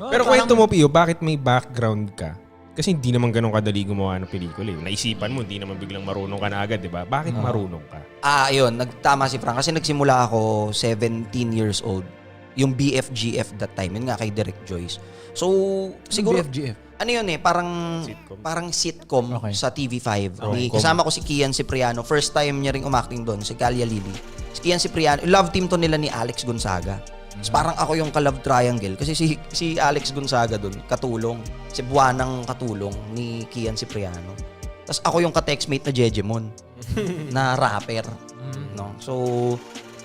Pero kwento mo, Pio, bakit may background ka? Kasi hindi naman ganun kadali gumawa ng pelikula. Naisipan mo, hindi naman biglang marunong ka na agad, di ba? Bakit marunong ka? Ayun, nagtama si Frank. Kasi nagsimula ako 17 years old. Yung BFGF that time. Yun nga kay Direk Joyce. So, siguro... BFGF? Ano yun parang sitcom Okay. sa TV5. Kasama ko si Kian Cipriano. First time niya ring umakting doon, si Calia Lily. Si Kian Cipriano, love team to nila ni Alex Gonzaga. Tapos parang ako yung ka-love triangle. Kasi si Alex Gonzaga doon, katulong. Si Buwanang katulong ni Kian Cipriano. Tapos ako yung ka-textmate na Jejemon, na rapper. No? So,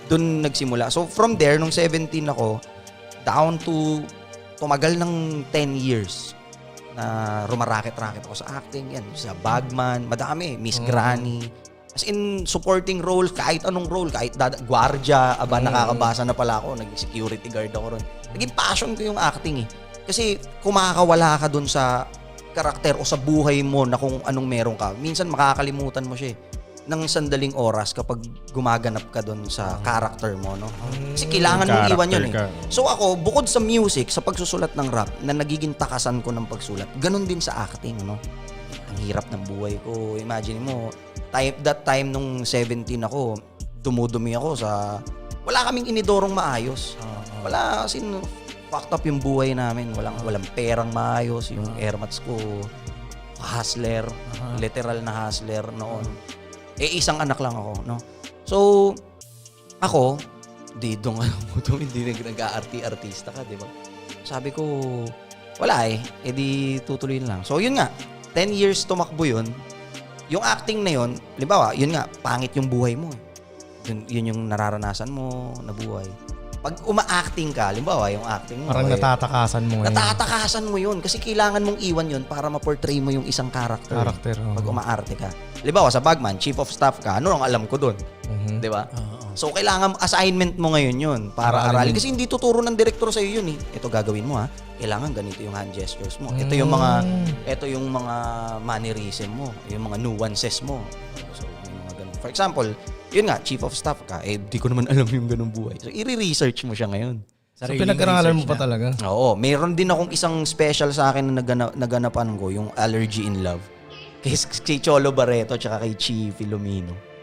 doon nagsimula. So, from there, nung 17 ako, down to tumagal ng 10 years na rumaraket-raket ako sa acting, yan, sa Bagman, madami, Miss Granny. As in, supporting role, kahit anong role, kahit gwardiya, nakakabasa na pala ako, naging security guard ako ron. Naging passion ko yung acting eh. Kasi kumakawala ka dun sa karakter o sa buhay mo na kung anong meron ka. Minsan makakalimutan mo siya eh, ng sandaling oras kapag gumaganap ka dun sa character mo, no? Kasi kailangan mong iwan yun eh. So ako, bukod sa music, sa pagsusulat ng rap, na nagiging takasan ko ng pagsulat, ganun din sa acting, no? Ang hirap ng buhay ko. Imagine mo, that time nung 17 ako, dumudumi ako sa... Wala kaming inidorong maayos. Wala, kasi fucked up yung buhay namin. Walang perang maayos. Yung airmats ko, hustler. Literal na hustler noon. Isang anak lang ako, no? So, ako, hindi nag-aartista ka, di ba? Sabi ko, wala di tutuloy na lang. So, yun nga, 10 years tumakbo yun. Yung acting na yun, halimbawa, yun nga, pangit yung buhay mo. Yun yung nararanasan mo na buhay. Pag uma-acting ka, halimbawa, yung acting mo. Parang natatakasan mo ngayon. Natatakasan mo yun kasi kailangan mong iwan yun para ma-portray mo yung isang character. Pag umaarte ka. Halimbawa, sa Bagman, chief of staff ka, ano ang alam ko dun? Di ba? So, kailangan assignment mo ngayon yun para aralin. Kasi hindi tuturo ng direktor sa'yo yun eh. Ito gagawin mo ha. Kailangan ganito yung hand gestures mo. Ito yung mga mannerism mo. Yung mga nuances mo. So, yung mga ganun. For example, yun nga, chief of staff ka. Di ko naman alam yung ganung buhay. So, i-research mo siya ngayon. So, pinag-aralan mo pa talaga? Oo. Mayroon din akong isang special sa akin na naganapan ko, yung Allergy in Love. Kay Cholo Barreto tsaka kay Chi Filomeno.